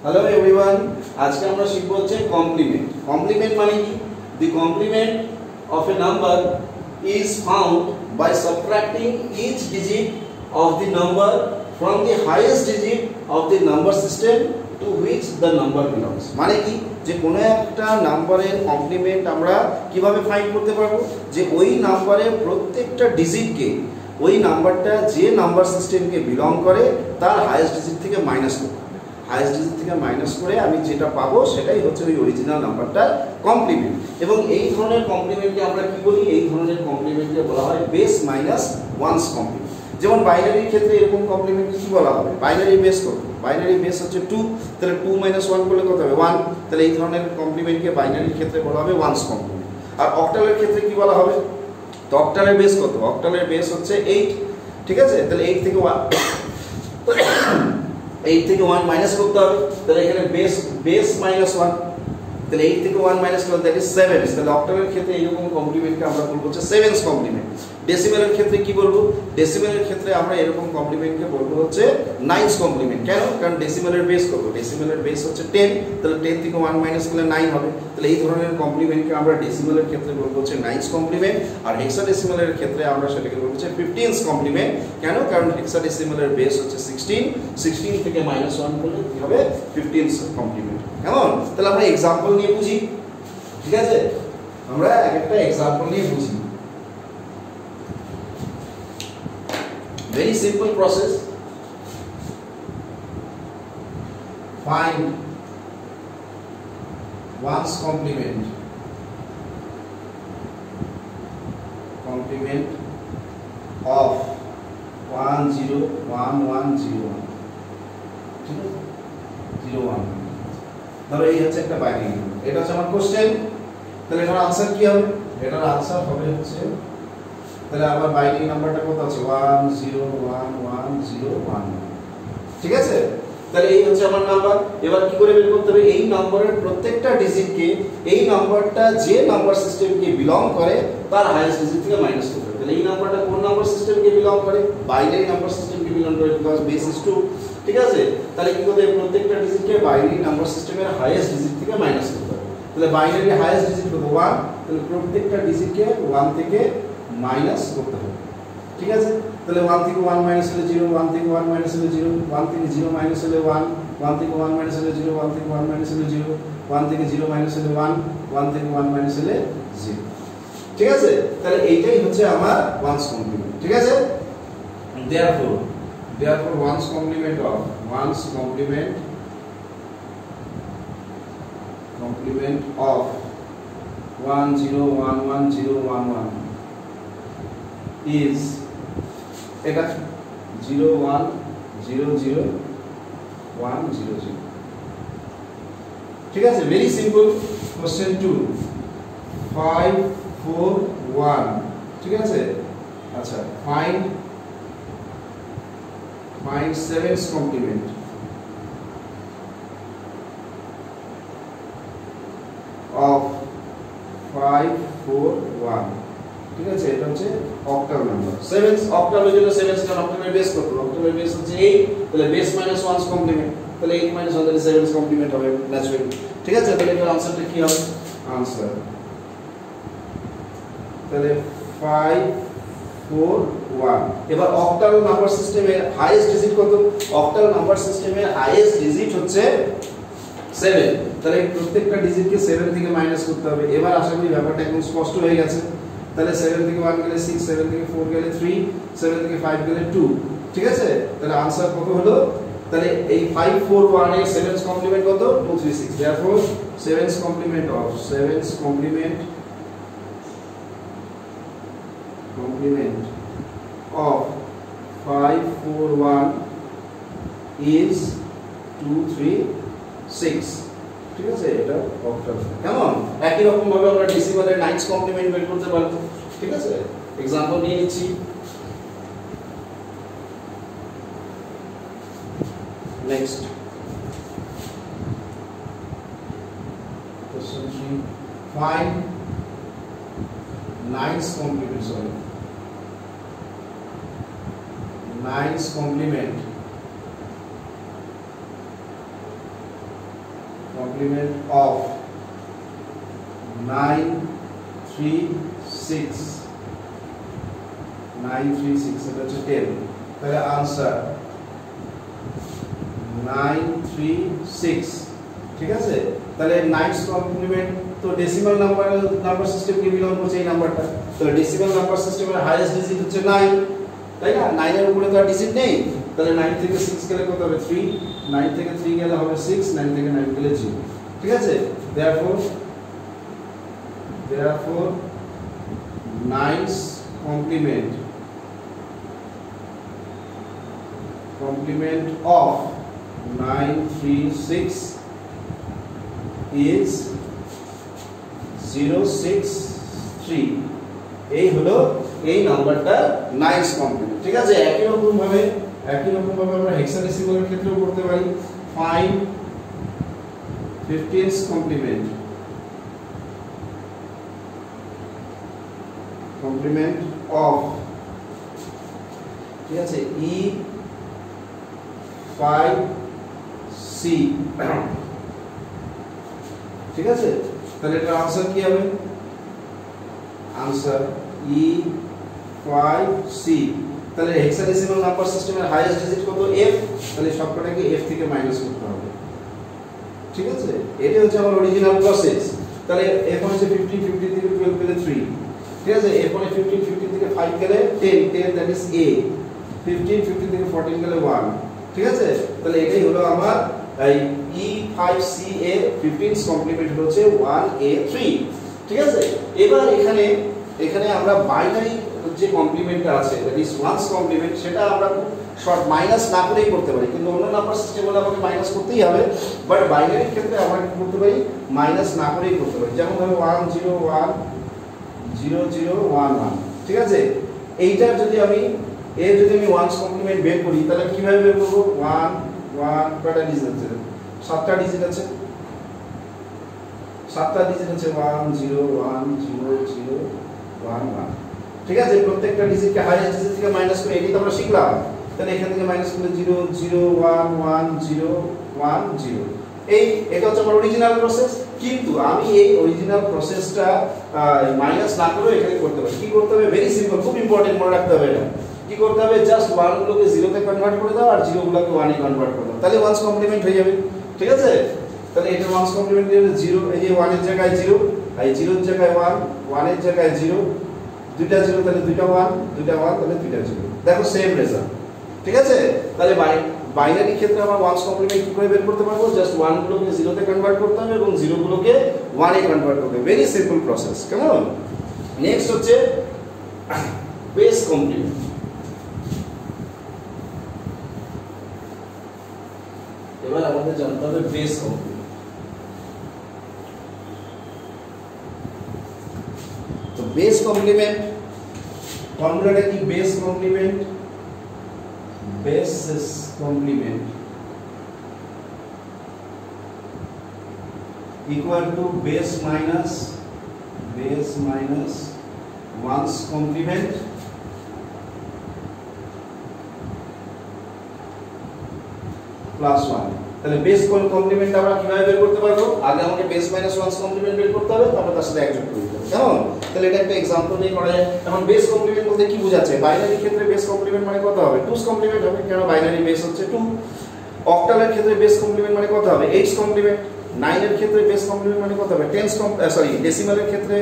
Hello everyone, আজকে আমরা শিখব হচ্ছে কমপ্লিমেন্ট। কমপ্লিমেন্ট মানে কি? The complement of a number is found by subtracting each digit of the number from the highest digit of the number system to which the number belongs. মানে কি? যে কোনো একটা নাম্বারের কমপ্লিমেন্ট আমরা কিভাবে ফাইন্ড করতে পারবো? যে ওই নাম্বারের প্রত্যেকটা ডিজিটকে ওই নাম্বারটা যে নাম্বার সিস্টেমকে বিলং করে তার হাইয়েস্ট ডিজিট থেকে মাইনাস করব। হাইয়েস্ট ডিজিট থেকে মাইনাস করে আমি যেটা পাবো সেটাই হচ্ছে ওই অরিজিনাল নাম্বারটার কমপ্লিমেন্ট। এবং এই ধরনের কমপ্লিমেন্টকে আমরা কি বলি? এই ধরনের কমপ্লিমেন্টকে বলা হয় বেস মাইনাস ওয়ানস কমপ্লিমেন্ট। যেমন বাইনারির ক্ষেত্রে এরকম কমপ্লিমেন্টকে কি বলা হবে? বাইনারি বেস কত? বাইনারি বেস হচ্ছে 2, তাহলে 2 - 1 করলে কত হবে? 1। তাহলে এই ধরনের কমপ্লিমেন্টকে বাইনারির ক্ষেত্রে বলা হবে ওয়ানস কমপ্লিমেন্ট। আর অক্টালের ক্ষেত্রে কি বলা হবে? তো অক্টালের বেস কত? অক্টালের বেস হচ্ছে 8, ঠিক আছে? তাহলে 8 থেকে 1 মাইনাস করতে হবে। তাহলে এখানে বেস -1, তাহলে 8 থেকে 1 মাইনাস করলে দ্যাট ইজ 7। তাহলে অক্টালের ক্ষেত্রে এরকম কমপ্লিমেন্টকে আমরা বলবো হচ্ছে 7's কমপ্লিমেন্ট। ডেসিমেলের ক্ষেত্রে কি বলবো? ডেসিমেলের ক্ষেত্রে আমরা এরকম কমপ্লিমেন্টকে বলবো হচ্ছে 9's কমপ্লিমেন্ট। কেন? কারণ ডেসিমেলের বেস কত? ডেসিমেলের বেস হচ্ছে 10, তাহলে 10 থেকে 1 মাইনাস করলে 9 হবে। তাহলে এই ধরনের কমপ্লিমেন্টকে আমরা ডেসিমেলের ক্ষেত্রে বলবো হচ্ছে 9's কমপ্লিমেন্ট। আর হেক্সাডেসিমেলের ক্ষেত্রে আমরা সেটাকে বলবো হচ্ছে 15's কমপ্লিমেন্ট। কেন? কারণ হেক্সাডেসিমেলের বেস হচ্ছে 16 থেকে -1 করলে কি হবে? 15's complement. কেমন? তাহলে আমরা एग्जांपल নিয়ে বুঝি, ঠিক আছে? আমরা একটা एग्जांपल নিয়ে বুঝি। Very simple process. Find one's complement of 1 0 1 1 0 1, ঠিক আছে? 0 1, ধরো এই হচ্ছে একটা বাইনারি। এটা হচ্ছে আমার কোশ্চেন। তাহলে এটার आंसर কি হবে? এটার आंसर হবে হচ্ছে, তাহলে আবার বাইনারি নাম্বারটা কত আছে? 1 0 1 1 0 1, ঠিক আছে? তাহলে এই হচ্ছে আমার নাম্বার। এবার কি করে বের করতে হবে? এই নাম্বারের প্রত্যেকটা ডিজিটকে এই নাম্বারটা যে নাম্বার সিস্টেমকে বিলং করে তার হাইয়েস্ট ডিজিট থেকে মাইনাস করতে হবে। তাহলে এই নাম্বারটা কোন নাম্বার সিস্টেমকে বিলং করে? বাইনারি নাম্বার সিস্টেমকে বিলং করে, বিকজ বেস ইজ 2, ঠিক আছে? তাহলে কি করতে হবে? প্রত্যেকটা ডিজিটকে বাইনারি নাম্বার সিস্টেমের হাইয়েস্ট ডিজিট থেকে মাইনাস করতে হবে। তাহলে বাইনারি হাইয়েস্ট ডিজিট কত? 1। তাহলে প্রত্যেকটা ডিজিটকে 1 থেকে মাইনাস করতে হবে, ঠিক আছে? তাহলে 1 থেকে 1 মাইনাস হলে 0, 1 থেকে 1 মাইনাস হলে 0, 1 থেকে 0 মাইনাস হলে 1, 1 থেকে 1 মাইনাস হলে 0, 1 থেকে 1 মাইনাস হলে 0, 1 থেকে 0 মাইনাস হলে 1, 1 থেকে 1 মাইনাস হলে 0, ঠিক আছে? তাহলে এইটাই হচ্ছে আমার ওয়ানস কমপ্লিমেন্ট, ঠিক আছে? therefore one's complement of 1 0 1 1 0 1 1 is এটা 0 1 0 0 1 0 0, ঠিক আছে? Very simple. কোশ্চেন 2 5 4 1, ঠিক আছে? আচ্ছা, ফাইন্ড 7's complement of 5 4 1, ঠিক আছে? এটা হচ্ছে অক্টাল নাম্বার। 7's অক্টাল এর জন্য 7's কারণ অক্টালের বেস কত? অক্টালের বেস হচ্ছে 8, তাহলে বেস -1's কমপ্লিমেন্ট। তাহলে 8 - 1 তাহলে 7's কমপ্লিমেন্ট হবে ন্যাচুরালি, ঠিক আছে? তাহলে এর आंसरটা কি হবে? आंसर তাহলে 5 4 1। এবার অক্টাল নাম্বার সিস্টেমের হাইয়েস্ট ডিজিট কত? অক্টাল নাম্বার সিস্টেমের হাইয়েস্ট ডিজিট হচ্ছে 7। তাহলে প্রত্যেকটা ডিজিটকে 7 থেকে মাইনাস করতে হবে। এবার আশা করি ব্যাপারটা একদম স্পষ্ট হয়ে গেছে। তাহলে 7 থেকে 1 গেলে 6, 7 থেকে 4 গেলে 3, 7 থেকে 5 গেলে 2, ঠিক আছে? তাহলে आंसर কত হলো? তাহলে এই 5 4 1 এর 7's কমপ্লিমেন্ট কত? 2 3 6। therefore 7's complement of 5 4 1 is 2 3 6, ঠিক আছে? এটা অক্টাল। কেমন? একই রকম ভাবে আমরা ডেসিমালের 9's কমপ্লিমেন্ট বের করতে পারবো, ঠিক আছে? एग्जांपल নিয়ে নিচ্ছি। Next question 3 find 9's complement, 9's complement complement of 9 3 6 এটা হচ্ছে 10। তাহলে आंसर 9 3 6। ঠিক আছে, তাহলে 9 কমপ্লিমেন্ট তো ডেসিমাল নাম্বার সিস্টেমকে বিলং করছে এই নাম্বারটা। তো ডেসিমাল নাম্বার সিস্টেমের হাইয়েস্ট ডিজিট হচ্ছে 9, তাই না? 9 এর উপরে তো আর ডিজিট নেই, তাহলে 9 থেকে 6 গেলে কত হবে? 3, 9 থেকে 3 গেলে হবে 6, 9 থেকে 9 গেলে 0। ঠিক আছে, therefore 9's complement of 9 3 6 is 063। এই হলো এই নাম্বারটা 9's কমপ্লিমেন্ট। ঠিক আছে, একই রকম ভাবে আমরা হেক্সাডেসিমালের ক্ষেত্রেও করতে পারি। ফাইন্ড 15's complement of, ঠিক আছে, E5C। ঠিক আছে, তাহলে এটার आंसर কি হবে? Answer E5C। তাহলে হেক্সাডেসিমাল নাম্বার সিস্টেমের হাইয়েস্ট ডিজিট কত? F। তাহলে সবকটাকে F থেকে মাইনাস করতে হবে। ঠিক আছে, এটা হচ্ছে আমার অরিজিনাল প্রসেস। তাহলে F হচ্ছে 15 15 থেকে 12 গেলে 3। ঠিক আছে, F মানে 15 15 থেকে 5 গেলে 10 10, দ্যাট ইজ A। 15 15 থেকে 14 গেলে 1। ঠিক আছে, তাহলে এটাই হলো আমার এই E5C এর 15's কমপ্লিমেন্ট হচ্ছে 1A3। ঠিক আছে, এবার এখানে আমরা বাইনারি যে কমপ্লিমেন্টটা আছে, দ্যাট ইজ 1's কমপ্লিমেন্ট, সেটা আমরা শর্ট মাইনাস না করেই করতে পারি। কিন্তু অন্য নাম্বার সিস্টেম হলে আমাকে মাইনাস করতেই হবে, বাট বাইনারির ক্ষেত্রে আমরা কি করতে পারি? মাইনাস না করেই করতে পারি। যেমন ধরো 1 0 1 0 0 1 1। ঠিক আছে, এইটার যদি আমি 1's কমপ্লিমেন্ট বের করি, তাহলে কিভাবে বের করব? 1 1 কয়টা ডিজিট আছে? 7টা ডিজিট আছে। 7টা ডিজিট আছে 1 0 1 0 0 1 1। ঠিক আছে, প্রত্যেকটা ডিজিটকে হাইয়েস্ট ডিজিট থেকে মাইনাস করে, এটাই তো আমরা শিখলাম। তাহলে এখান থেকে মাইনাস করলে 0 0 1 1 0 1 0। এটা হচ্ছে আমার অরিজিনাল প্রসেস। কিন্তু আমি এই অরিজিনাল প্রসেসটা মাইনাস না করে এখানে করতে পারি। কি করতে হবে? ভেরি সিম্পল, খুব ইম্পর্টেন্ট, মনে রাখতে হবে এটা। কি করতে হবে? জাস্ট 1 গুলোকে 0 তে কনভার্ট করে দাও আর 0 গুলোকে 1 এ কনভার্ট করে দাও, তাহলে 1's কমপ্লিমেন্ট হয়ে যাবে। ঠিক আছে, তাহলে এটা 1's কমপ্লিমেন্ট হয়ে যাবে 0, এই যে 1 এর জায়গায় 0, এই 0 এর জায়গায় 1, 1 এর জায়গায় 0, দুইটা 0 তাহলে দুইটা 1, দুইটা 1 তাহলে দুইটা 0। দেখো সেম রেজাল্ট। ঠিক আছে, তাহলে বাইনারি ক্ষেত্রে আমরা 1's কমপ্লিমেন্ট কি করে বের করতে পারবো? জাস্ট 1 গুলোকে 0 তে কনভার্ট করতে হবে এবং 0 গুলোকে 1 এ কনভার্ট করতে হবে। Very simple process. কেমন? নেক্সট হচ্ছে বেস কমপ্লিমেন্ট। এবার আমাদের জানতে হবে বেস কমপ্লিমেন্ট। তো বেস কমপ্লিমেন্ট ফর্মুলাটা কি? Base complement, basis complement equal to base minus 1's complement plus 1। তাহলে বেস কমপ্লিমেন্ট আমরা কিভাবে বের করতে পারবো? আগে আমাকে বেস মাইনাস 1's কমপ্লিমেন্ট বের করতে হবে, তারপর তার সাথে এক যোগ করতে হবে। কেমন? তাহলে এটা একটা एग्जांपल নিয়ে করা যায়। এখন বেস কমপ্লিমেন্ট বলতে কি বোঝাচ্ছে? বাইনারি ক্ষেত্রে বেস কমপ্লিমেন্ট মানে কত হবে? 2's কমপ্লিমেন্ট হবে, কারণ বাইনারি বেস হচ্ছে 2। অক্টালের ক্ষেত্রে বেস কমপ্লিমেন্ট মানে কত হবে? 8's complement. 9 এর ক্ষেত্রে বেস কমপ্লিমেন্ট মানে কত হবে? 10's ডেসিমালের ক্ষেত্রে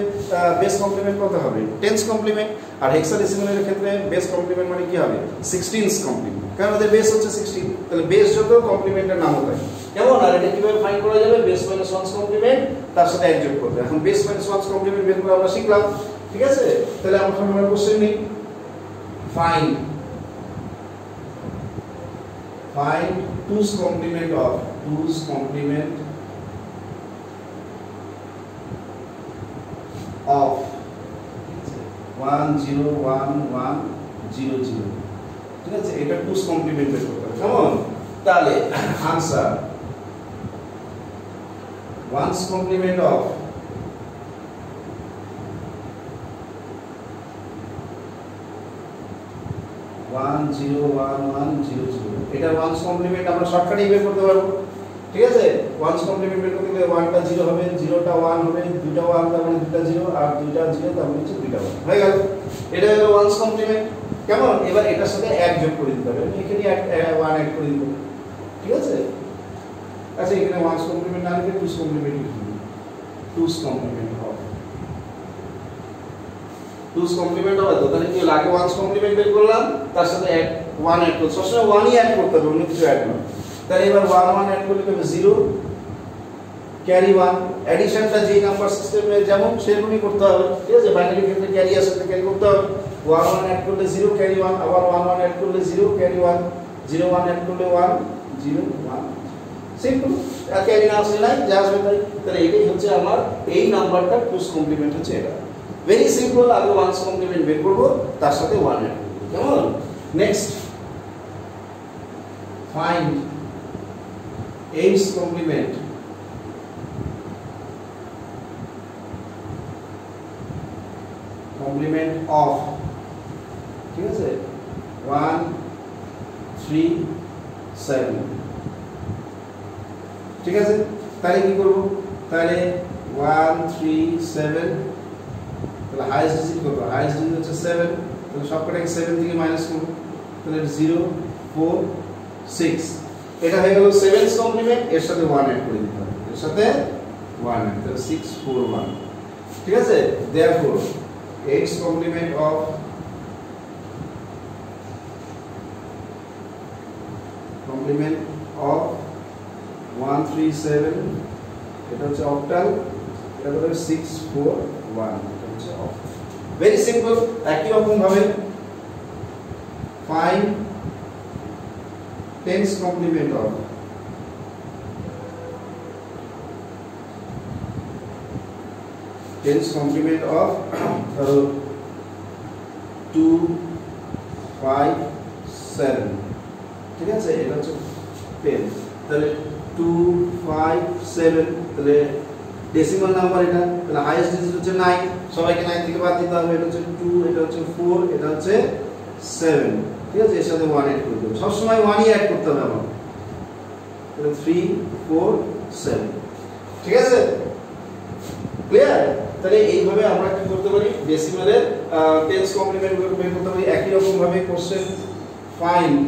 বেস কমপ্লিমেন্ট কত হবে? 10's complement. আর হেক্সাডেসিমালের ক্ষেত্রে বেস কমপ্লিমেন্ট মানে কি হবে? 16's কমপ্লিমেন্ট, কারণ ওদের বেস হচ্ছে 16। তাহলে বেস যত কমপ্লিমেন্টের নাম হয়। কেমন? আর এটা কিভাবে ফাইন্ড করা যাবে? বেস মাইনাস 1's কমপ্লিমেন্ট তার সাথে এক যোগ করবে। এখন বেস মাইনাস 1's কমপ্লিমেন্ট বের করে আমরা শিখলাম। ঠিক আছে, তাহলে আমরা কোশ্চেন নিই। Find 2's complement of 1 0 1 1 0 0। ঠিক আছে, এটা 2's complement বের করতে হবে। কেমন? তাহলে आंसर 1's complement of 1 0 1 1 0 0, এটা 1's complement আমরা শর্টকাটে বের করতে পারবো। ঠিক আছে, ওয়ান্স কমপ্লিমেন্ট বের করতে গেলে 1টা 0 হবে, 0টা 1 হবে, 2টা 1 তার মানে 2টা 0 আর 2টা 0 তার মানে হচ্ছে 2টা 1 হয়ে গেল। এটা হলো ওয়ান্স কমপ্লিমেন্ট। কেমন? এবার এটার সাথে 1 যোগ করে দিতে হবে, এখানে 1 অ্যাড করে দিব, ঠিক আছে? আচ্ছা এখানে ওয়ান্স কমপ্লিমেন্ট না লিখে টুস কমপ্লিমেন্ট লিখব, টুস কমপ্লিমেন্ট হবে, টুস কমপ্লিমেন্ট হবে। তো তাহলে কি হলো, আগে ওয়ান্স কমপ্লিমেন্ট বের করলাম, তার সাথে 1 অ্যাড করতে, সবসময় 1ই অ্যাড করতে হবে, অন্য কিছু অ্যাড না। তাহলে এবার 1 অ্যাড করলে হবে 0 ক্যারি 1, এডিশনটা যেই নাম্বার সিস্টেমে যেমন সেরকমই করতে হবে, ঠিক আছে? বাইনারি ক্ষেত্রে ক্যারি আসে তো ক্যারি করতে হবে। 1 অ্যাড করলে 0 ক্যারি 1, আবার 1 অ্যাড করলে 0 ক্যারি 1, 0 অ্যাড করলে 1 0 1, সিম্পল। আর ক্যারি না আসলে নাই, যা আসবে তাই। তাহলে এটাই হচ্ছে আমার এই নাম্বারটা টুস কমপ্লিমেন্ট হচ্ছে এটা। Very simple. আগে ওয়ান্স কমপ্লিমেন্ট বের করব, তার সাথে 1 অ্যাড করব, কেমন? Next find eight's complement. Complement of, ঠিক আছে, 1 3 7, ঠিক আছে? তাহলে কি করব, তাহলে 1 3 7, তাহলে হাইয়েস্ট ডিজিট কত? হাইয়েস্ট ডিজিট হচ্ছে 7, তাহলে সবকটাকে 7 থেকে মাইনাস করব, তাহলে 0 4 6, এটা হয়ে গেল 7's কমপ্লিমেন্ট। এর সাথে 1 অ্যাড করে দিতে হবে, এর সাথে 1 অ্যাড, তাহলে 6 4 1, ঠিক আছে? therefore 8's complement of complement of 1 3 7, এটা হচ্ছে অক্টাল, এটা হলো 6 4 1, এটা হচ্ছে অক্টাল। Very simple. একই রকম ভাবে find 10's complement of 10's complement of 2 5 7, ঠিক আছে? এটা হচ্ছে 10, তাহলে 2 5 7, তাহলে ডেসিমাল নাম্বার এটা, তাহলে হাইয়েস্ট ডিজিট হচ্ছে 9, সবাইকে 9 থেকে বাদ দিতে হবে। এটা হচ্ছে 2, এটা হচ্ছে 4, এটা হচ্ছে 7, ঠিক আছে? এর সাথে 1 অ্যাড করে দেব, সব সময় 1ই অ্যাড করতে হবে আমার। তাহলে 3 4 7, ঠিক আছে? ক্লিয়ার? তাহলে এইভাবে আমরা কি করতে পারি, ডেসিমালের 10's কমপ্লিমেন্ট বের করতে পারি। একই রকম ভাবে question find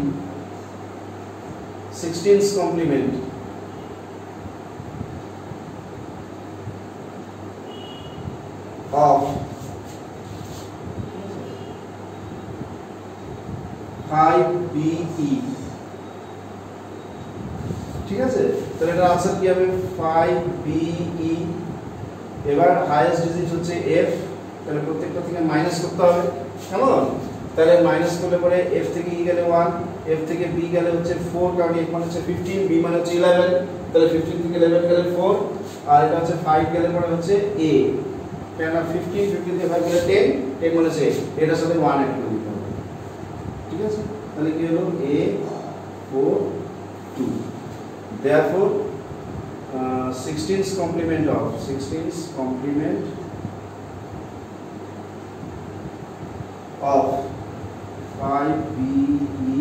16's complement of 5BE, ঠিক আছে? তাহলে এটার आंसर কি হবে? 5BE। এবার হাইয়েস্ট ডিজিট হচ্ছে f, তাহলে প্রত্যেকটা থেকে মাইনাস করতে হবে, কেমন? তাহলে মাইনাস করলে পরে f থেকে e গেলে 1, f থেকে b গেলে হচ্ছে 4, কারণ f মানে হচ্ছে 15, b মানে হচ্ছে 11, তাহলে 15 থেকে 11 গেলে 4, আর এটা হচ্ছে 5 গেলে পরে হচ্ছে a, কেন 15 থেকে 5 গেলে 10, 10 মানে হচ্ছে এটার সাথে 1 অ্যাড করে দিতে হবে, ঠিক আছে? তাহলে কি হলো a 4 2, therefore 16's complement of 5BE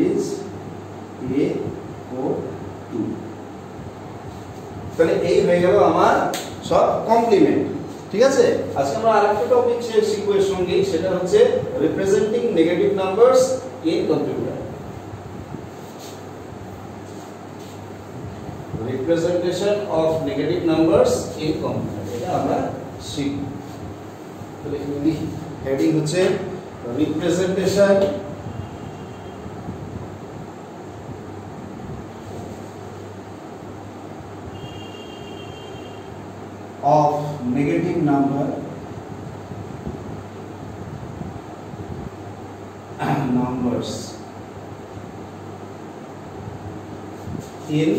is A4 2। তাহলে এই হয়ে গেল আমার সব কমপ্লিমেন্ট, ঠিক আছে? আজকে আমরা আরেকটা টপিক শিখব এর সঙ্গে, সেটা হচ্ছে representing negative numbers in computer. Representation of negative numbers in computer, এটা আমরা শিখব। তাহলে হিন্দি হেডিং হচ্ছে representation of negative numbers in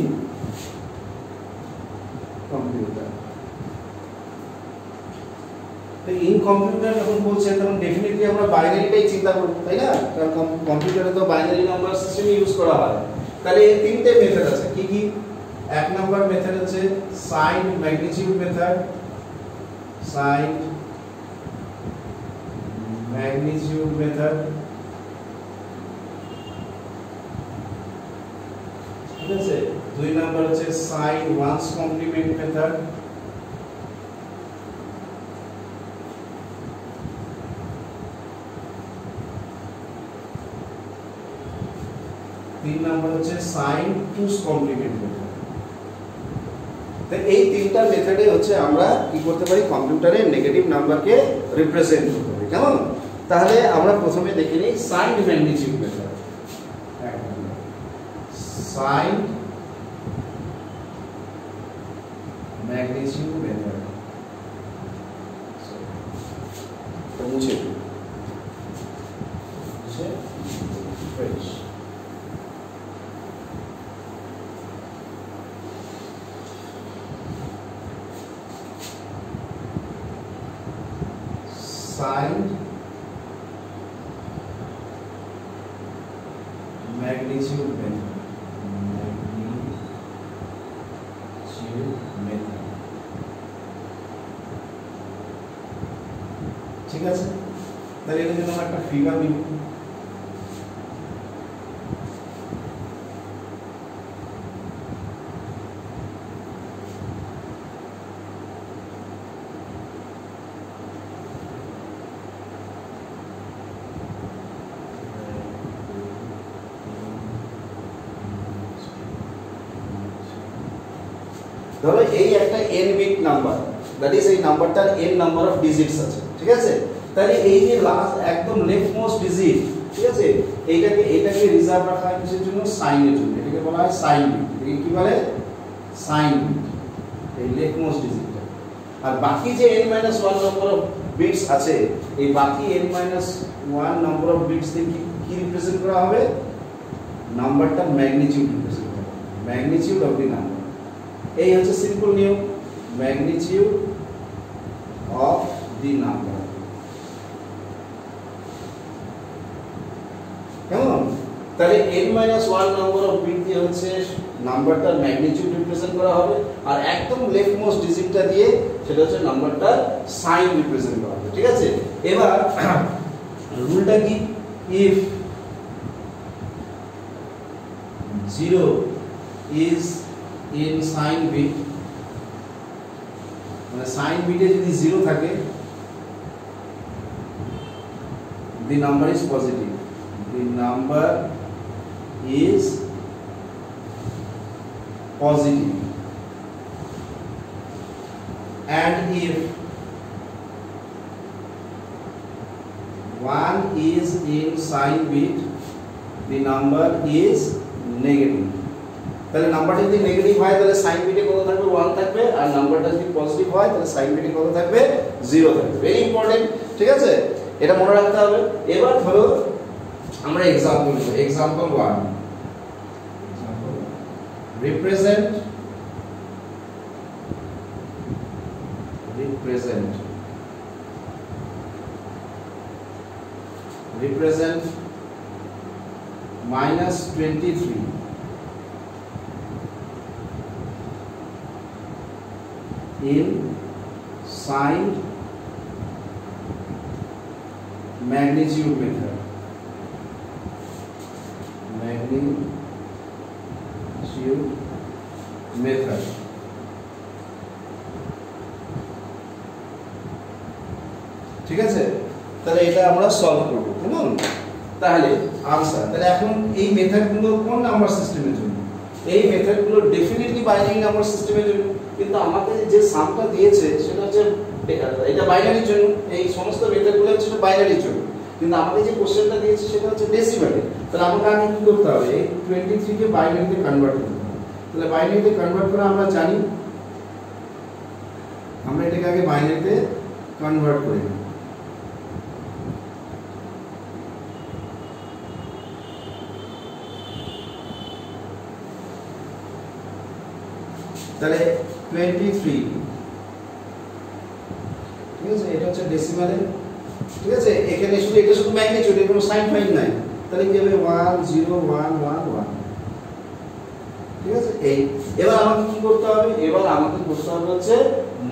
computer. তো ইন কম্পিউটার যখন বলছেন তখন ডেফিনেটলি আমরা বাইনারিটাই চিন্তা করব, তাই না? কারণ কম্পিউটারে তো বাইনারি নাম্বার সিস্টেম ইউজ করা হয়। তাহলে এই তিনটে মেথড আছে, কি কি? এক নাম্বার মেথড হচ্ছে sign magnitude method, sign magnitude method. ঠিক আছে। 2 নাম্বার হচ্ছে sin 1's কমপ্লিমেন্ট মেথড। তিন নাম্বার হচ্ছে sin 2's কমপ্লিমেন্ট মেথড। তো এই তিনটা মেথডে হচ্ছে আমরা কি করতে পারি, কম্পিউটারে নেগেটিভ নাম্বারকে রিপ্রেজেন্ট করতে পারি। কেমন? তাহলে আমরা প্রথমে দেখে নিই sign magnitude method. Sign magnitude method তো মুছে সাইন magnitude method, ঠিক আছে। তাহলে এটার জন্য আমরা একটা ফিগার নিব। ধরো এই একটা n bit number, that is এই নাম্বারটার n নাম্বার অফ ডিজিটস আছে, ঠিক আছে। তাহলে এই যে লাস্ট একদম লেফট মোস্ট ডিজিট, ঠিক আছে, এইটাকে রিজার্ভ রাখা হয় কিসের জন্য? সাইনের জন্য। এটাকে বলা হয় সাইন বিট। এটাকে কি বলে? সাইন বিট, এই লেফট মোস্ট ডিজিটটা। আর বাকি যে n - 1 নাম্বার অফ বিটস আছে, এই বাকি n - 1 নাম্বার অফ বিটস দিয়ে কি রিপ্রেজেন্ট করা হবে? নাম্বারটা ম্যাগনিটিউড রিপ্রেজেন্ট করা হবে, ম্যাগনিটিউড অফ দি নাম্বার। এই হচ্ছে সিম্পল নিয়ম, ম্যাগনিটিউড অফ দি নাম্বার। কেমন? তাহলে n - 1 নাম্বার অফ বিট দিয়ে হচ্ছে নাম্বারটার ম্যাগনিটিউড রিপ্রেজেন্ট করা হবে, আর একদম লেফট মোস্ট ডিজিটটা দিয়ে সেটা হচ্ছে নাম্বারটার সাইন রিপ্রেজেন্ট করা হবে, ঠিক আছে। এবার রুলটা কি? If 0 is in sin bit, মানে sin বিটে যদি 0 থাকে, the number is positive, the number is positive, and if 1 is in sin bit, the number is negative। তাহলে নাম্বারটা যদি নেগেটিভ হয় তাহলে সাইন বিটে কত থাকবে? 1 থাকবে, আর নাম্বারটা যদি পজিটিভ হয় তাহলে সাইন বিটে কত থাকবে? 0 থাকবে। ভেরি ইম্পর্টেন্ট, ঠিক আছে, এটা মনে রাখতে হবে। এবার ধরো আমরা एग्जांपल নিব। Example 1, represent -23 in sin magnitude method, ঠিক আছে। তাহলে এটা আমরা সলভ করব, কেমন? তাহলে आंसर, তাহলে এখন এই মেথডগুলো কোন নাম্বার সিস্টেমের জন্য? এই মেথডগুলো ডেফিনেটলি বাইনারি নাম্বার সিস্টেমের জন্য, কিন্তু আমাকে যে সামটা দিয়েছে সেটা হচ্ছে এটা বাইনারির জন্য। এই সমস্ত মেথডগুলো হচ্ছে বাইনারির জন্য, কিন্তু আমাকে যে কোশ্চেনটা দিয়েছে সেটা হচ্ছে ডেসিমালে। তাহলে আমাকে আগে কি করতে হবে? এই 23 কে বাইনারিতে কনভার্ট করতে হবে। তাহলে বাইনারিতে কনভার্ট করা আমরা জানি, আমরা এটাকে আগে বাইনারিতে কনভার্ট করি। তাহলে 23, ঠিক আছে, এটা হচ্ছে ডেসিমালে, ঠিক আছে। এখানে শুধু এটা শুধু ম্যাগনিটিউড, এর কোনো সাইন ফাইন নাই। তাহলে কি হবে? 1 0 1 1 1, ঠিক আছে। এই এবার আমাকে কি করতে হবে? এবার আমাকে করতে হবে হচ্ছে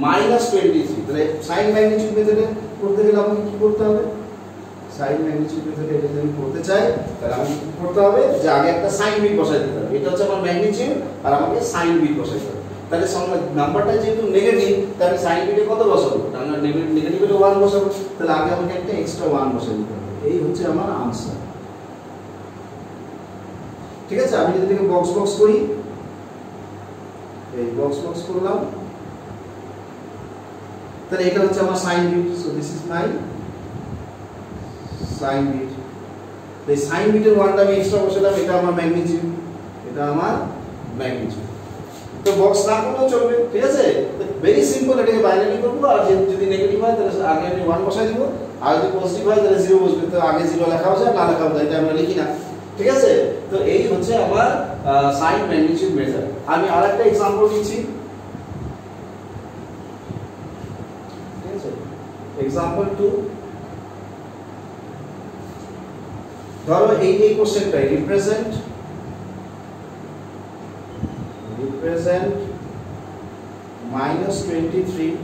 -23। তাহলে সাইন ম্যাগনিটিউড মেথডে করতে গেলে আমাকে কি করতে হবে? সাইন ম্যাগনিটিউড মেথড এটা যদি আমি করতে চাই তাহলে আমাকে কি করতে হবে যে আগে একটা সাইন বিট বসাই দিতে হবে। এটা হচ্ছে আমার ম্যাগনিটিউড আর আমাকে সাইন বিট বসাই দিতে হবে। তাহলে নাম্বারটা যেহেতু নেগেটিভ তাহলে সাইন বিটে কত বসাবো? আমরা নেগেটিভে 1 বসাবো। তাহলে আগে আমাকে একটা এক্সট্রা 1 বসাই দিতে হবে। এই হচ্ছে আমার आंसर। ঠিক আছে, আমি যদি এটাকে বক্স বক্স করি, এই বক্স বক্স করলাম, তাহলে এটা হচ্ছে আমার sign bit. So this is my sign bit. এই সাইন বিটের 1টা আমি এক্সট্রা বসালাম, এটা আমার ম্যাগনিটিউড, এটা আমার ম্যাগনিটিউড। তো বক্স না করলেও চলবে, ঠিক আছে? ভেরি সিম্পল, এটাকে বাইনারি করব। আর যদি নেগেটিভ হয় তাহলে আগে আমি 1 বসাই দিব, আর যদি পজিটিভ হয় তাহলে 0 বসবে। তো আগে 0 লেখাও যায়, না লেখাও যায়, এটা আমরা লিখি না, ঠিক আছে? তো এই হচ্ছে আমার সাইন ম্যাগনিটিউড মেথড। আমি আরেকটা एग्जांपल দিচ্ছি, ঠিক আছে? एग्जांपल 2, ধরো এই কোশ্চেনটা রিপ্রেজেন্ট -23,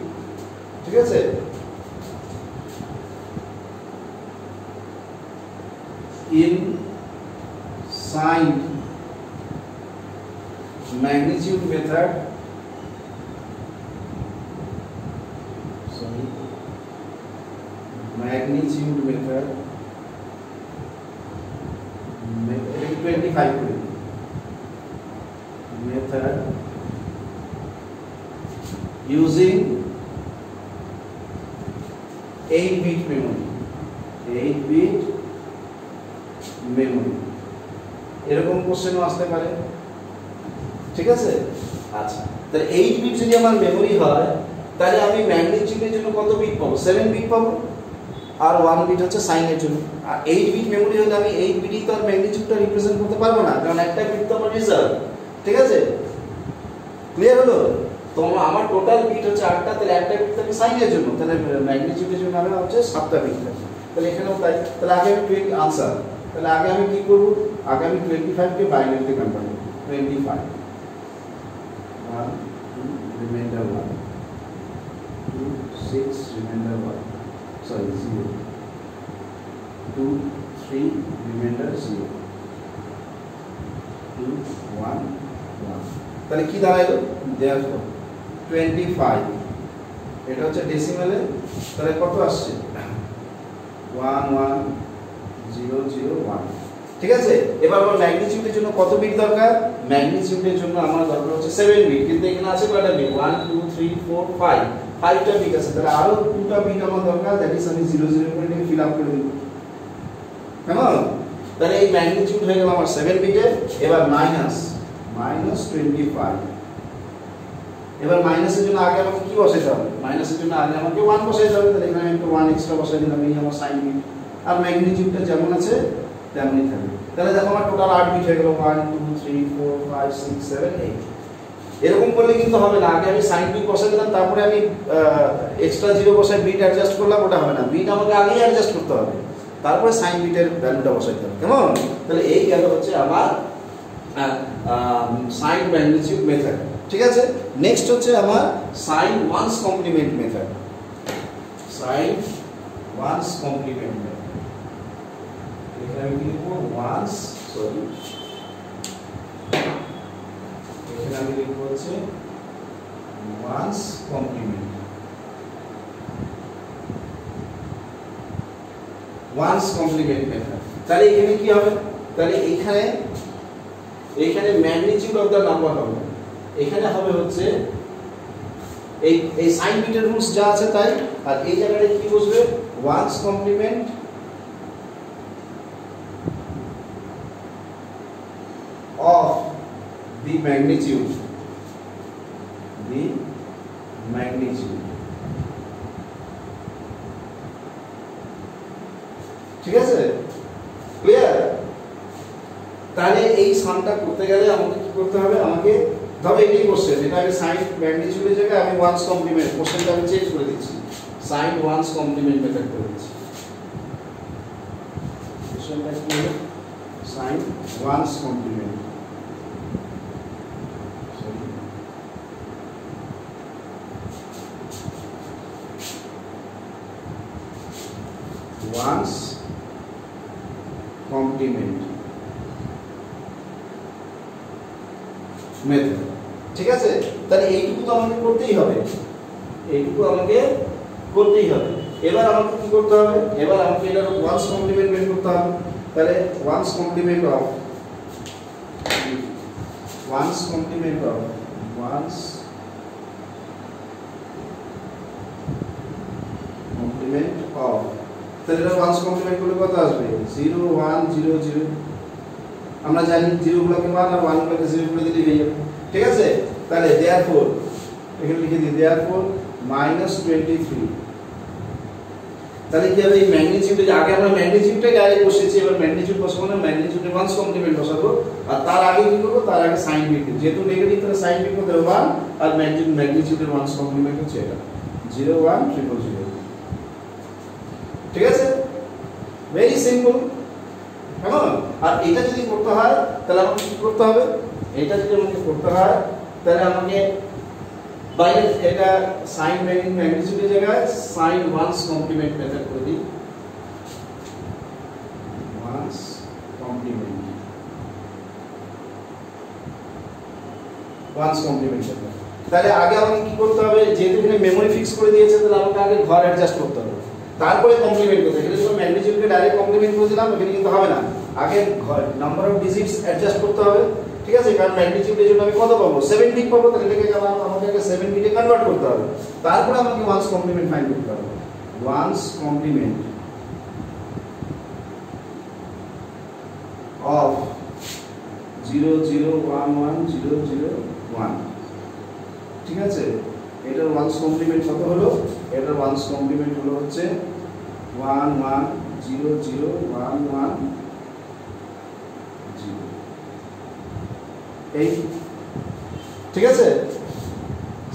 ঠিক আছে? in signed magnitude method, magnitude method 25 method using 8-bit memory, 8-bit memory। এরকম কোশ্চেনও আসতে পারে, ঠিক আছে? আচ্ছা, তাহলে 8 বিট যদি আমার মেমরি হয় তাহলে আমি ম্যাগনিটিউডের জন্য কত বিট পাবো? 7 বিট পাবো, আর 1 বিট হচ্ছে সাইনের জন্য। আর 8 বিট মেমরি হলে আমি 8 বিটই তো আর ম্যাগনিটিউডটা রিপ্রেজেন্ট করতে পারবো না, কারণ একটা বিট তো আমার রিজার্ভ, ঠিক আছে? ক্লিয়ার হলো? তো আমার টোটাল বিট হচ্ছে 8টা, তাহলে একটা বিট তো আমি সাইনের জন্য, তাহলে ম্যাগনিটিউডের জন্য আমার হচ্ছে 7টা বিট। তাহলে এখানেও তাই। তাহলে আগে আমি 20 आंसर, তাহলে আগে আমি কি করব? আগে আমি 25 কে বাইনারিতে কনভার্ট করব। 25 1 2 রিমাইন্ডার 1 2 6 রিমাইন্ডার 1 সরি 0 2 3 রিমাইন্ডার 0 2 1 1। তাহলে কি দাঁড়ালো? therefore 25, এটা হচ্ছে ডেসিমালে, তাহলে কত আসছে? 1 1 0 0 1, ঠিক আছে? এবার আমার ম্যাগনিটিউডের জন্য কত বিট দরকার? ম্যাগনিটিউডের জন্য আমার দরকার হচ্ছে 7 বিট, কিন্তু এখানে আছে কয়টা বিট? 1 2 3 4 5, 5টা বিট আছে। তাহলে আরো 2টা বিট আমার দরকার, দ্যাট ইজ আমি 0 0 করে এটাকে ফিল আপ করে দেব, কেমন? তাহলে এই ম্যাগনিটিউড হয়ে গেল আমার 7 বিটের। এবার মাইনাস 25, এবার মাইনাসের জন্য আগে আমাকে কি বসাইতে হবে? মাইনাসের জন্য আগে আমাকে 1 বসাইতে হবে। তাহলে এখানে একটা 1 এক্সট্রা বসাই দিলাম, এই আমার সাইন বিট। আর ম্যাগনিটিউডটা যেমন আছে তেমনই থাকবে। তাহলে দেখো আমার টোটাল 8 বিট হয়ে গেল, 1 2 3 4 5 6 7 8। এরকম করলে কিন্তু হবে না, আগে আমি সাইন বিট বসাই দিলাম, তারপরে আমি এক্সট্রা 0 বসাই বিট অ্যাডজাস্ট করলাম, ওটা হবে না। বিট আমাকে আগেই অ্যাডজাস্ট করতে হবে, তারপরে সাইন বিটের ভ্যালুটা বসাইতে হবে, কেমন? তাহলে এই গেল হচ্ছে আমার সাইন ম্যাগনিটিউড মেথড, ঠিক আছে? নেক্সট হচ্ছে আমার sign one's complement method. Sign one's complement method, এখানে আমি লিখব ওয়ান্স, সরি এখানে আমি লিখব হচ্ছে one's complement. One's complement method, তাহলে এখানে কি হবে? তাহলে এখানে ম্যাগনিটিউড অফ দ্য নাম্বার হবে, এখানে হবে হচ্ছে এই সাইন বিটের রুলস যা আছে তাই। আর এই জায়গায় কি বসবে? One's complement of the magnitude, ঠিক আছে? ক্লিয়ার? তাহলে এই সামটা করতে গেলে আমাকে কি করতে হবে? আমাকে ধরো এটাই কোশ্চেন, এটা আমি সাইন ম্যাগনিটিউডের জায়গায় আমি ওয়ান্স কমপ্লিমেন্ট, কোশ্চেনটা আমি চেঞ্জ করে দিচ্ছি, সাইন ওয়ান্স কমপ্লিমেন্ট মেথড করে দিচ্ছি। কোশ্চেনটা কি হবে? Sign one's complement, one's method. ঠিক আছে, তাহলে এইটুকু তো আমাকে করতেই হবে, এইটুকু আমাকে করতেই হবে। এবার আমাকে কি করতে হবে, এবার আমাকে এটার ওয়ান্স কমপ্লিমেন্ট বের করতে হবে। তাহলে one's complement of one's complement of one's complement of, তাহলে এটা ওয়ান্স কমপ্লিমেন্ট করলে কত আসবে 0 1 0 0। আমরা জানি 0 গুলোকে 1 আর 1 গুলোকে 0 করে দিলেই হয়ে যাবে। ঠিক আছে, তাহলে therefore এখানে লিখে দিই therefore -23। তাহলে কি হবে, এই ম্যাগনিটিউডে আগে আমরা ম্যাগনিটিউডটাই ডাইরেক্ট বসিয়েছি, এবার ম্যাগনিটিউড বসাবো না, ম্যাগনিটিউডে ওয়ান্স কমপ্লিমেন্ট বসাবো। আর তার আগে কি করব, তার আগে সাইন বিট, যেহেতু নেগেটিভ তাহলে সাইন বিট করতে হবে 1, আর ম্যাগনিটিউডের ওয়ান্স কমপ্লিমেন্ট হচ্ছে এটা 0 1 0 0। ঠিক আছে, ভেরি সিম্পল। কেমন? আর এটা যদি করতে হয় তাহলে আমাকে কি করতে হবে, এটা যদি আমাকে করতে হয় তাহলে আমাকে বাইরে এটা সাইন ম্যাগনিটিউডের জায়গায় সাইন ওয়ান্স কমপ্লিমেন্ট মেথড করে দিই, ওয়ান্স কমপ্লিমেন্ট মেথড। তাহলে আগে আমাকে কি করতে হবে, যেহেতু এখানে মেমরি ফিক্স করে দিয়েছে তাহলে আমাকে আগে ঘর অ্যাডজাস্ট করতে হবে, তারপরে কমপ্লিমেন্ট করতে হবে। এখানে শুধু ম্যাগনিটিউডকে ডাইরেক্ট কমপ্লিমেন্ট করে দিলাম, এখানে কিন্তু হবে না, আগে নাম্বার অফ ডিজিটস অ্যাডজাস্ট করতে হবে। ঠিক আছে, কারণ ম্যাগনিটিউডের জন্য আমি কত পাবো 7 বিট পাবো, তাহলে এটাকে আমাকে আগে 7 বিটে কনভার্ট করতে হবে, তারপরে আমাকে ওয়ান্স কমপ্লিমেন্ট ফাইন্ড করতে হবে। One's complement of 0 0 1 1 0 0 1। ঠিক আছে, এটার ওয়ান্স কমপ্লিমেন্ট কত হলো, এটার ওয়ান্স কমপ্লিমেন্ট হলো হচ্ছে 1 1 0 0 1 1 0। এই ঠিক আছে,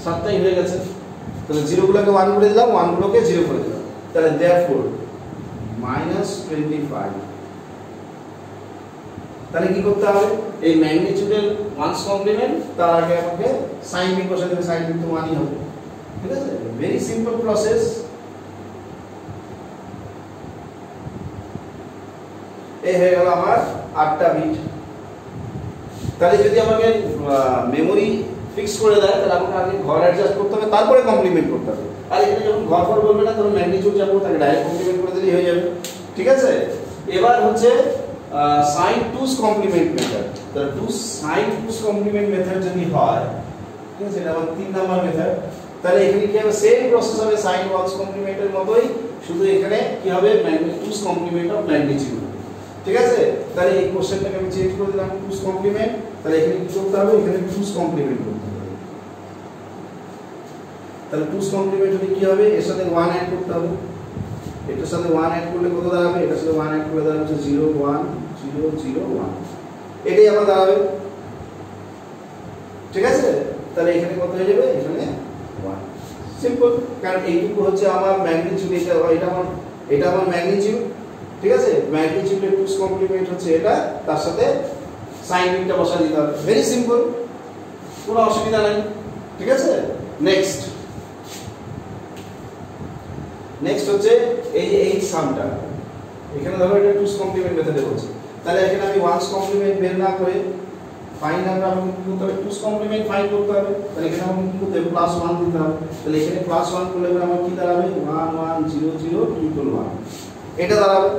7টাই হয়ে গেছে। তাহলে 0 গুলোকে 1 করে দিলাম, 1 গুলোকে 0 করে দিলাম, তাহলে therefore -25। তাহলে কি করতে হবে, এই ম্যাগনিটিউডের ওয়ান্স কমপ্লিমেন্ট, তার আগে আমাকে সাইন বিট বসাতে হবে, সাইন বিট তো 1ই হবে। ঠিক আছে, ভেরি সিম্পল প্রসেস। এই হয়ে গেল আমার 8টা বিট। তাহলে যদি আমাকে মেমরি ফিক্স করে দেয় তাহলে আমাকে আগে ঘর অ্যাডজাস্ট করতে হবে, তারপরে কমপ্লিমেন্ট করতে হবে। আর এখানে যখন ঘর বলবে না তখন ম্যাগনিটিউড যাবো, তাকে ডাইরেক্ট কমপ্লিমেন্ট করে দিলেই হয়ে যাবে। ঠিক আছে, এবার হচ্ছে সাইন টুস কমপ্লিমেন্ট মেথড। তাহলে সাইন টুস কমপ্লিমেন্ট মেথড যদি হয়, ঠিক আছে, এটা আমার 3 নাম্বার মেথড। তাহলে এখানে কি হবে, সেম প্রসেস হবে সাইন ওয়ান্স কমপ্লিমেন্টের মতোই, শুধু এখানে কি হবে টুস কমপ্লিমেন্ট অফ ম্যাগনিটিউড। ঠিক আছে, তাহলে এই কোশ্চেনটাকে আমি চেঞ্জ করে দিলাম টুস কমপ্লিমেন্ট। তাহলে এখানে কি করতে হবে, এখানে টুস কমপ্লিমেন্ট করতে হবে। তাহলে টুস কমপ্লিমেন্ট হলে কি হবে, এর সাথে 1 অ্যাড করতে হবে, এটার সাথে 1 অ্যাড করলে কত দাঁড়াবে, এটার সাথে 1 অ্যাড করলে দাঁড়াবে 0 1 0 0 1। এটাই আমার দাঁড়াবে। ঠিক আছে, তাহলে এখানে কত হয়ে যাবে, এখানে 1। সিম্পল, কারণ এইটুকু হচ্ছে আমার ম্যাগনিটিউড, এটা আমার ম্যাগনিটিউড। ঠিক আছে, ম্যাগনিটিউডের টুস কমপ্লিমেন্ট হচ্ছে এটা, তার সাথে সাইন বিটটা বসা দিতে হবে। ভেরি সিম্পল, কোনো অসুবিধা নাই। ঠিক আছে, নেক্সট হচ্ছে এই যে এই সামটা, এখানে ধরো এটা টুস কমপ্লিমেন্ট মেথডে বলছে, তাহলে এখানে আমি ওয়ান্স কমপ্লিমেন্ট বের না করে ফাইন্ড আমাকে কি করতে হবে, টুস কমপ্লিমেন্ট ফাইন্ড করতে হবে। তাহলে এখানে আমাকে কি করতে হবে, +1 দিতে হবে। তাহলে এখানে +1 করলে আমার কি দাঁড়াবে, 1 1 0 0 1 এটা দাঁড়াবে।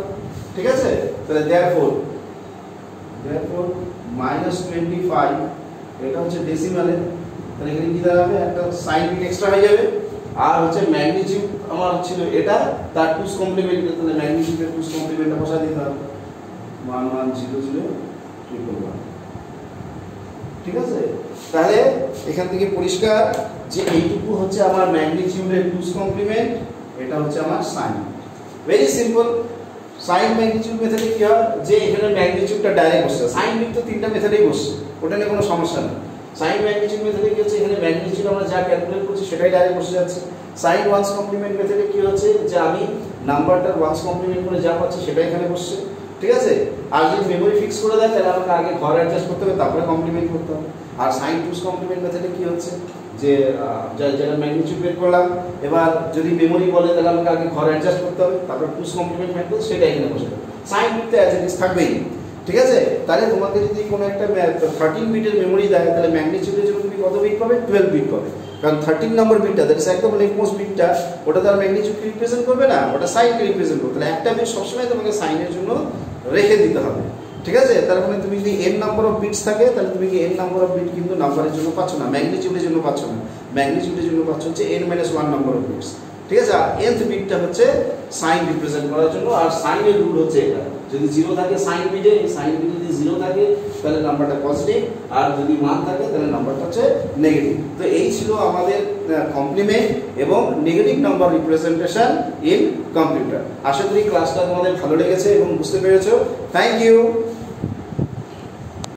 ঠিক আছে, তাহলে therefore -25, এটা হচ্ছে ডেসিমালে, তাহলে এখানে কি দাঁড়াবে, একটা সাইন বিট এক্সট্রা হয়ে যাবে। আর হচ্ছে ম্যাগনিটিউড আমার ছিল এটা, তার টুস কমপ্লিমেন্ট, তাহলে ম্যাগনিটিউডের টুস কমপ্লিমেন্টটা বসা দিতে হবে 1 1 0 0 1। ঠিক আছে, তাহলে এখান থেকে পরিষ্কার যে এইটুকু হচ্ছে আমার ম্যাগনিটিউডের টুস কমপ্লিমেন্ট, এটা হচ্ছে আমার sign. Very simple. Sign magnitude মেথডে কি হয়, যে এখানে ম্যাগনিটিউডটা ডাইরেক্ট বসছে, সাইন বিট তো 3টা মেথডেই বসছে, ওটা নিয়ে কোনো সমস্যা নেই। সাইন ম্যাগনিটিউড মেথডে কি হচ্ছে, এখানে ম্যাগনিটিউড আমরা যা ক্যালকুলেট করছি সেটাই ডাইরেক্ট বসে যাচ্ছে। সাইন ওয়ান্স কমপ্লিমেন্ট মেথডে কি হচ্ছে, যে আমি নাম্বারটার ওয়ান্স কমপ্লিমেন্ট করে যা পাচ্ছি সেটাই এখানে বসছে। ঠিক আছে, আর যদি মেমরি ফিক্স করে দেয় তাহলে আমাকে আগে ঘর অ্যাডজাস্ট করতে হবে, তারপরে কমপ্লিমেন্ট করতে হবে। আর সাইন টুস কমপ্লিমেন্ট মেথডে কি হচ্ছে, যে যেটা ম্যাগনিটিউড বের করলাম, এবার যদি মেমরি বলে তাহলে আমাকে আগে ঘর অ্যাডজাস্ট করতে হবে, তারপর টুস কমপ্লিমেন্ট ফাইন্ড করতে, সেটা এখানে বসে যাবে। সাইন বিট তো অ্যাজ ইট ইজ থাকবেই। ঠিক আছে? তাহলে তোমাকে যদি কোনো একটা 13 বিটের মেমোরি দেয় তাহলে ম্যাগনিটিউডের জন্য তুমি কত বিট পাবে? 12 বিট পাবে। কারণ 13 নম্বর বিটটা দ্যাট ইজ একদম লেফটমোস্ট বিটটা, ওটা তার ম্যাগনিটিউডকে রিপ্রেজেন্ট করবে না, ওটা সাইনকে রিপ্রেজেন্ট করবে। তাহলে একটা বিট সবসময় তোমাকে সাইনের জন্য রেখে দিতে হবে। ঠিক আছে? তার মানে তুমি যদি n নাম্বার অফ বিটস থাকে তাহলে তুমি কি n নাম্বার অফ বিট কিন্তু নাম্বারের জন্য পাচ্ছ না, ম্যাগনিটিউডের জন্য পাচ্ছ না। ম্যাগনিটিউডের জন্য পাচ্ছ হচ্ছে n-1 নাম্বার অফ বিটস। ঠিক আছে? আর nth বিটটা হচ্ছে সাইন রিপ্রেজেন্ট করার জন্য, আর সাইনের রুল হচ্ছে এটা, যদি 0 থাকে সাইন বিটে, সাইন বিটে যদি 0 থাকে তাহলে নাম্বারটা পজিটিভ, আর যদি 1 থাকে তাহলে নাম্বারটা হচ্ছে নেগেটিভ। তো এই ছিল আমাদের কমপ্লিমেন্ট এবং negative number representation in computer. আশা করি ক্লাসটা তোমাদের ভালো লেগেছে এবং বুঝতে পেরেছো। Thank you.